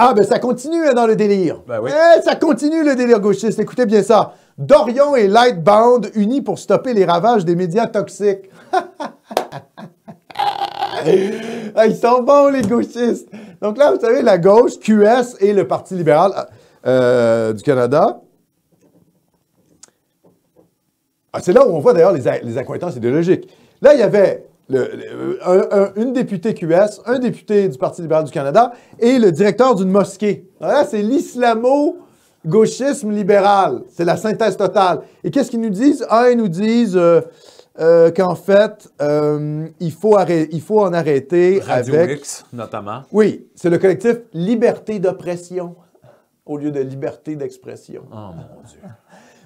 Ah, ben ça continue dans le délire. Ben oui. Ça continue le délire gauchiste. Écoutez bien ça. Dorion et Lightbound unis pour stopper les ravages des médias toxiques. Ah, ils sont bons, les gauchistes. Donc là, vous savez, la gauche, QS et le Parti libéral du Canada. Ah, c'est là où on voit d'ailleurs les accointances idéologiques. Là, il y avait une députée QS, un député du Parti libéral du Canada et le directeur d'une mosquée. Là, c'est l'islamo-gauchisme libéral. C'est la synthèse totale. Et qu'est-ce qu'ils nous disent? Ah, ils nous disent qu'en fait, il faut en arrêter Radio avec... X, notamment. Oui, c'est le collectif Liberté d'oppression au lieu de liberté d'expression. Oh, mon Dieu.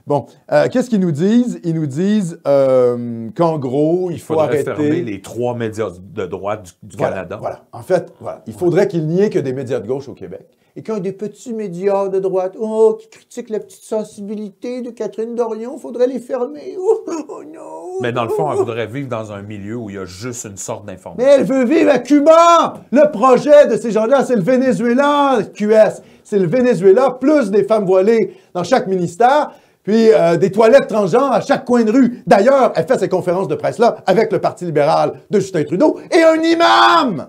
Bon, qu'est-ce qu'ils nous disent? Ils nous disent qu'en gros, il faut arrêter... fermer les 3 médias de droite du Canada. Voilà. En fait, voilà. Il faudrait qu'il n'y ait que des médias de gauche au Québec. Et qu'un des petits médias de droite, qui critiquent la petite sensibilité de Catherine Dorion, il faudrait les fermer. Oh non! Mais dans le fond, elle voudrait vivre dans un milieu où il y a juste une sorte d'information. Mais elle veut vivre à Cuba! Le projet de ces gens-là, c'est le Venezuela, QS. C'est le Venezuela, plus des femmes voilées dans chaque ministère. Puis des toilettes transgenres à chaque coin de rue. D'ailleurs, elle fait ces conférences de presse-là avec le Parti libéral de Justin Trudeau et un imam!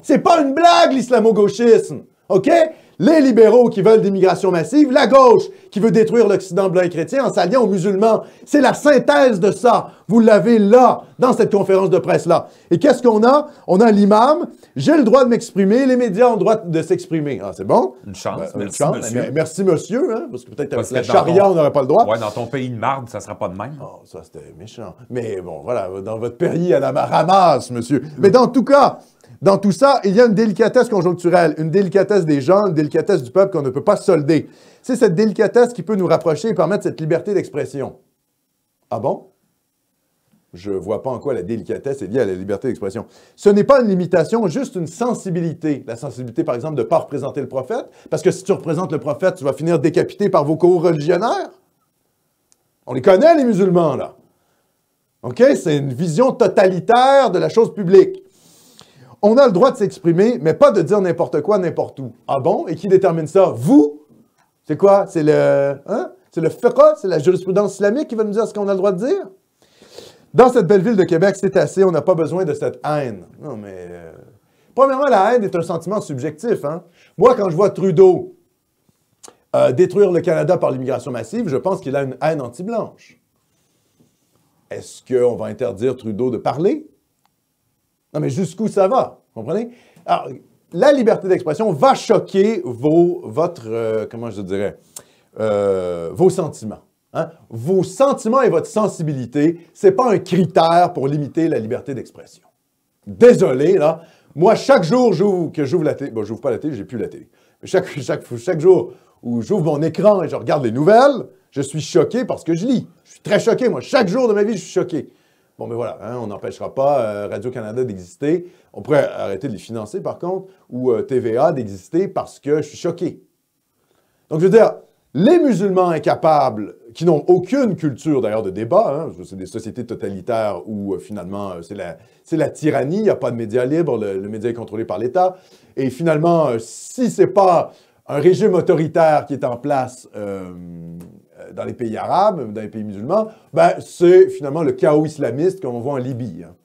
C'est pas une blague, l'islamo-gauchisme. OK? Les libéraux qui veulent d'immigration massive, la gauche qui veut détruire l'Occident blanc et chrétien en s'alliant aux musulmans. C'est la synthèse de ça. Vous l'avez là, dans cette conférence de presse-là. Et qu'est-ce qu'on a? On a l'imam. J'ai le droit de m'exprimer. Les médias ont le droit de s'exprimer. Ah, c'est bon? Une chance. Merci, chance. monsieur. Merci, monsieur. Hein? Parce que peut-être avec la charia, on n'aurait pas le droit. Ouais, dans ton pays de marde, ça ne sera pas de même. Oh, ça, c'était méchant. Mais bon, voilà, dans votre pays à la ramasse, monsieur. Mais dans tout cas... Dans tout ça, il y a une délicatesse conjoncturelle, une délicatesse des gens, une délicatesse du peuple qu'on ne peut pas solder. C'est cette délicatesse qui peut nous rapprocher et permettre cette liberté d'expression. Ah bon? Je ne vois pas en quoi la délicatesse est liée à la liberté d'expression. Ce n'est pas une limitation, juste une sensibilité. La sensibilité, par exemple, de ne pas représenter le prophète, parce que si tu représentes le prophète, tu vas finir décapité par vos co-religionnaires. On les connaît, les musulmans, là. OK? C'est une vision totalitaire de la chose publique. On a le droit de s'exprimer, mais pas de dire n'importe quoi, n'importe où. Ah bon? Et qui détermine ça? Vous? C'est quoi? C'est le... Hein? C'est le fiqh? C'est la jurisprudence islamique qui va nous dire ce qu'on a le droit de dire? Dans cette belle ville de Québec, c'est assez. On n'a pas besoin de cette haine. Non, mais... Premièrement, la haine est un sentiment subjectif. Hein? Moi, quand je vois Trudeau détruire le Canada par l'immigration massive, je pense qu'il a une haine anti-blanche. Est-ce qu'on va interdire Trudeau de parler? Non, mais jusqu'où ça va? Vous comprenez? Alors, la liberté d'expression va choquer vos sentiments. Hein? Vos sentiments et votre sensibilité, ce n'est pas un critère pour limiter la liberté d'expression. Désolé, là. Moi, chaque jour que j'ouvre la télé, bon, j'ouvre pas la télé, j'ai plus la télé. Mais chaque jour où j'ouvre mon écran et je regarde les nouvelles, je suis choqué parce que je lis. Je suis très choqué, moi. Chaque jour de ma vie, je suis choqué. Bon, mais voilà, hein, on n'empêchera pas Radio-Canada d'exister. On pourrait arrêter de les financer, par contre, ou TVA d'exister parce que je suis choqué. Donc, je veux dire, les musulmans incapables, qui n'ont aucune culture, d'ailleurs, de débat, hein, c'est des sociétés totalitaires où, finalement, c'est la tyrannie, il n'y a pas de médias libres, le média est contrôlé par l'État. Et finalement, si ce n'est pas un régime autoritaire qui est en place... dans les pays arabes, dans les pays musulmans, ben, c'est finalement le chaos islamiste qu'on voit en Libye. Hein.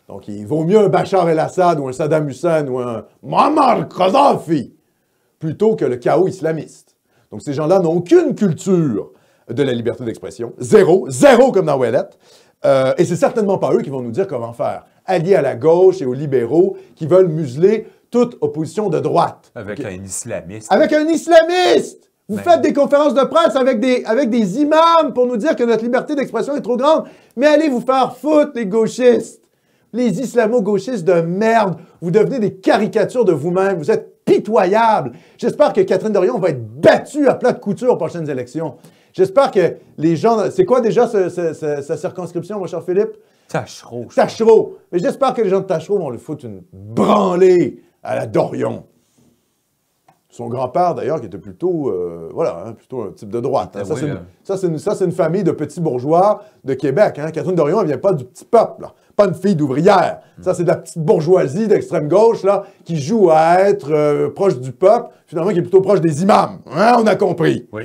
Donc, il vaut mieux un Bachar el-Assad ou un Saddam Hussein ou un Muammar Kadhafi plutôt que le chaos islamiste. Donc, ces gens-là n'ont aucune culture de la liberté d'expression. Zéro comme dans Ouellette. Et c'est certainement pas eux qui vont nous dire comment faire. Alliés à la gauche et aux libéraux qui veulent museler toute opposition de droite. Avec un islamiste. Avec un islamiste! Vous faites des conférences de presse avec des imams pour nous dire que notre liberté d'expression est trop grande. Mais allez vous faire foutre, les gauchistes. Les islamo-gauchistes de merde. Vous devenez des caricatures de vous-même. Vous êtes pitoyables. J'espère que Catherine Dorion va être battue à plat de couture aux prochaines élections. J'espère que les gens... C'est quoi déjà sa circonscription, mon cher Philippe? Tachereau. Tachereau. Mais j'espère que les gens de Tachereau vont lui foutre une branlée à la Dorion. Son grand-père, d'ailleurs, qui était plutôt, plutôt un type de droite. Hein. Ça, c'est une famille de petits bourgeois de Québec. Hein. Catherine Dorion, elle vient pas du petit peuple, là. Pas une fille d'ouvrière. Ça, c'est de la petite bourgeoisie d'extrême gauche, là, qui joue à être proche du peuple, finalement, qui est plutôt proche des imams. Hein, on a compris. Oui.